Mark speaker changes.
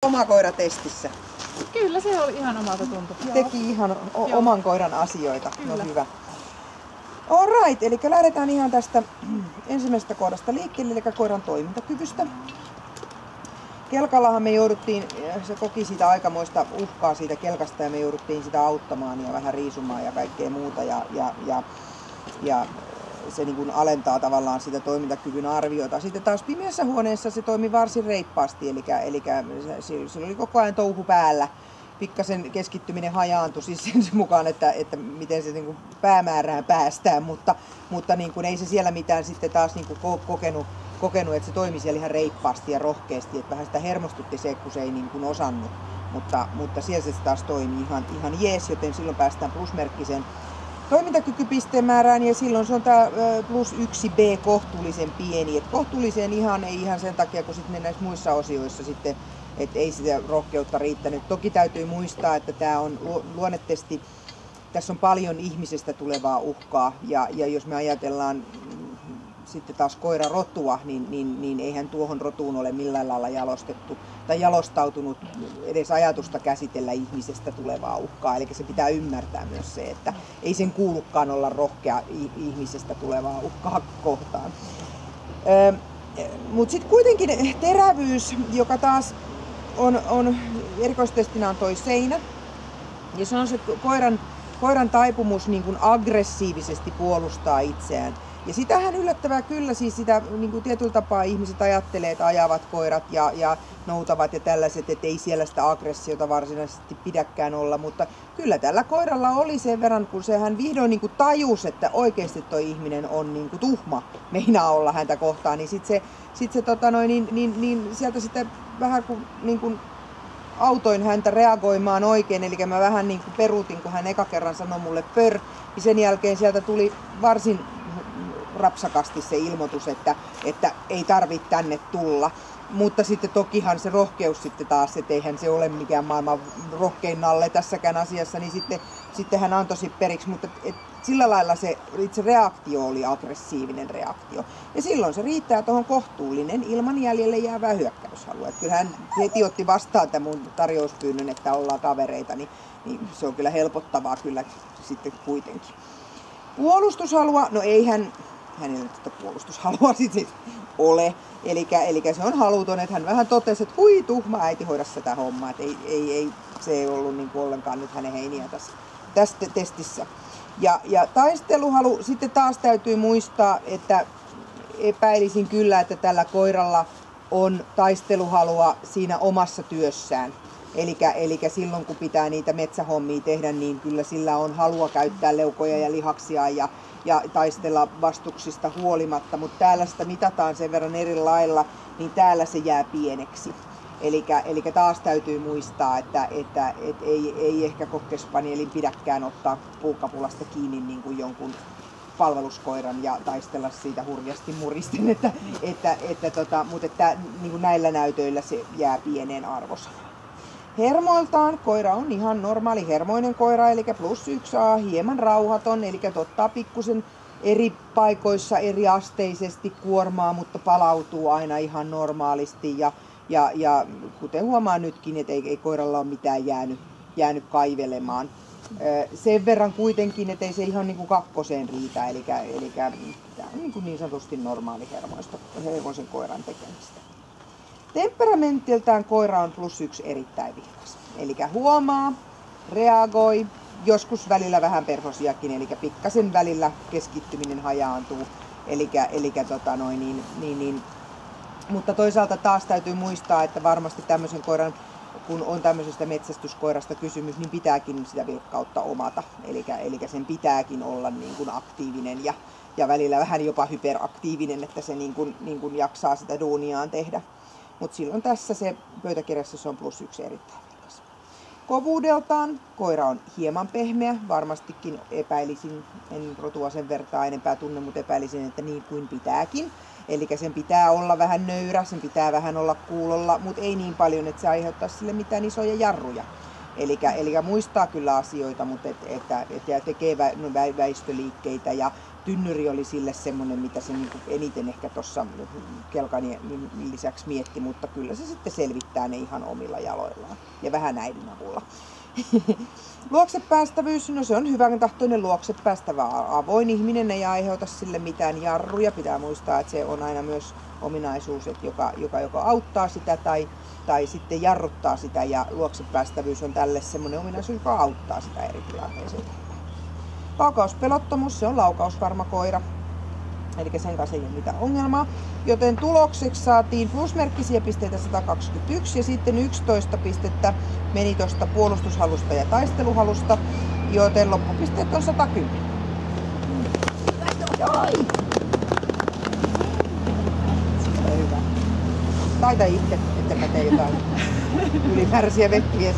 Speaker 1: oma koira testissä?
Speaker 2: Kyllä se oli ihan omalta tuntui.
Speaker 1: Teki ihan oman koiran asioita.
Speaker 2: Kyllä.
Speaker 1: No hyvä. Alright, eli lähdetään ihan tästä ensimmäisestä kohdasta liikkeelle, eli koiran toimintakyvystä. Kelkallahan me jouduttiin, se koki sitä aikamoista uhkaa siitä kelkasta ja me jouduttiin sitä auttamaan ja vähän riisumaan ja kaikkea muuta. Ja se niin kuin alentaa tavallaan sitä toimintakyvyn arviota. Sitten taas pimeässä huoneessa se toimi varsin reippaasti, eli sillä oli koko ajan touhu päällä. Pikkasen keskittyminen hajaantui siis sen mukaan, että miten se niin kuin päämäärään päästään, mutta niin kuin ei se siellä mitään sitten taas niin kuin kokenut, että se toimi siellä ihan reippaasti ja rohkeasti, että vähän sitä hermostutti se, kun se ei niin kuin osannut, mutta siellä se taas toimi ihan jees, joten silloin päästään plusmerkkiseen toimintakykypisteen määrään ja silloin se on tää +1B kohtuullisen pieni, että kohtuullisen ei ihan sen takia, kun sitten näissä muissa osioissa sitten että ei sitä rohkeutta riittänyt. Toki täytyy muistaa, että tämä on luonnetesti, tässä on paljon ihmisestä tulevaa uhkaa ja jos me ajatellaan sitten taas koirarotua, niin eihän tuohon rotuun ole millään lailla jalostettu tai jalostautunut edes ajatusta käsitellä ihmisestä tulevaa uhkaa. Eli se pitää ymmärtää myös se, että ei sen kuulukaan olla rohkea ihmisestä tulevaa uhkaa kohtaan. Mutta sitten kuitenkin terävyys, joka taas on erikoistestinä on toi seinä. Ja se on se koiran taipumus niin kuin aggressiivisesti puolustaa itseään. Ja sitähän yllättävää kyllä, siis sitä niin kuin tietyllä tapaa ihmiset ajattelee, että ajavat koirat ja noutavat ja tällaiset, että ei siellä sitä aggressiota varsinaisesti pidäkään olla. Mutta kyllä tällä koiralla oli sen verran, kun sehän vihdoin niin kuin tajusi, että oikeasti toi ihminen on niin kuin tuhma, meinaa olla häntä kohtaan, niin sitten sieltä sitten vähän niin kuin autoin häntä reagoimaan oikein, eli mä vähän niin kuin peruutin, kun hän eka kerran sanoi mulle pör, niin sen jälkeen sieltä tuli varsin rapsakasti se ilmoitus, että ei tarvitse tänne tulla. Mutta sitten tokihan se rohkeus sitten taas, että eihän se ole mikään maailman rohkein nalle tässäkään asiassa, niin sitten hän antoi periksi, mutta sillä lailla se itse reaktio oli aggressiivinen reaktio. Ja silloin se riittää tuohon kohtuullinen ilman jäljelle jäävää hyökkäyshalua. Että kyllä hän heti otti vastaan tämän mun tarjouspyynnön, että ollaan kavereita, niin se on kyllä helpottavaa kyllä sitten kuitenkin. Puolustushalua, no ei hänellä nyt puolustushalua sitten ole. Eli se on haluton, että hän vähän totesi, että hui tuhma äiti hoida sitä hommaa. Että ei, se ei ollut niin kuin ollenkaan nyt hänen heiniä tässä testissä. Ja taisteluhalu, sitten taas täytyy muistaa, että epäilisin kyllä, että tällä koiralla on taisteluhalua siinä omassa työssään. Eli silloin kun pitää niitä metsähommia tehdä, niin kyllä sillä on halua käyttää leukoja ja lihaksia ja taistella vastuksista huolimatta. Mutta täällä sitä mitataan sen verran eri lailla, niin täällä se jää pieneksi. Eli taas täytyy muistaa, että ei ehkä kokkespanielin pidäkään ottaa puukapulasta kiinni niin kuin jonkun palveluskoiran ja taistella siitä hurjasti muristen, mutta niin kuin näillä näytöillä se jää pieneen arvosanaan. Hermoiltaan koira on ihan normaali hermoinen koira, eli +1A, hieman rauhaton, eli ottaa pikkusen eri paikoissa eri asteisesti kuormaa, mutta palautuu aina ihan normaalisti. Ja kuten huomaa nytkin, että ei koiralla ole mitään jäänyt kaivelemaan. Sen verran kuitenkin, että ei se ihan niin kuin kakkoseen riitä, eli tämä on niin sanotusti normaali hermoisen koiran tekemistä. Temperamentiltään koira on +1 erittäin vilkas. Eli huomaa, reagoi, joskus välillä vähän perhosiakin, eli pikkasen välillä keskittyminen hajaantuu. Mutta toisaalta taas täytyy muistaa, että varmasti tämmöisen koiran, kun on tämmöisestä metsästyskoirasta kysymys, niin pitääkin sitä vilkkautta omata. Eli sen pitääkin olla niin kuin aktiivinen ja välillä vähän jopa hyperaktiivinen, että se niin kuin jaksaa sitä duuniaan tehdä. Mutta silloin tässä se pöytäkirjassa se on +1 erittäin vilkas. Kovuudeltaan koira on hieman pehmeä, varmastikin epäilisin, en rotua sen vertaa enempää tunne, mutta epäilisin, että niin kuin pitääkin. Eli sen pitää olla vähän nöyrä, sen pitää vähän olla kuulolla, mutta ei niin paljon, että se aiheuttaisi sille mitään isoja jarruja. Eli muistaa kyllä asioita, mutta että tekee väistöliikkeitä ja tynnyri oli sille semmoinen, mitä se niin kuin eniten ehkä tuossa kelkan lisäksi mietti, mutta kyllä se sitten selvittää ne ihan omilla jaloillaan ja vähän äidin avulla. Luoksepäästävyys, no se on hyvän tahtoinen luoksepäästävä avoin ihminen, ei aiheuta sille mitään jarruja. Pitää muistaa, että se on aina myös ominaisuus, että joka auttaa sitä tai sitten jarruttaa sitä, ja luoksepäästävyys on tälle semmoinen ominaisuus, joka auttaa sitä eri tilanteissa. Laukauspelottomuus, se on laukausvarma koira, eli sen kanssa ei ole mitään ongelmaa. Joten tulokseksi saatiin plusmerkkisiä pisteitä 121 ja sitten 11 pistettä meni tuosta puolustushalusta ja taisteluhalusta, joten loppupisteet on 110. Hyvä. Taita itse, että mä teen jotain ylimääräisiä vehkiä.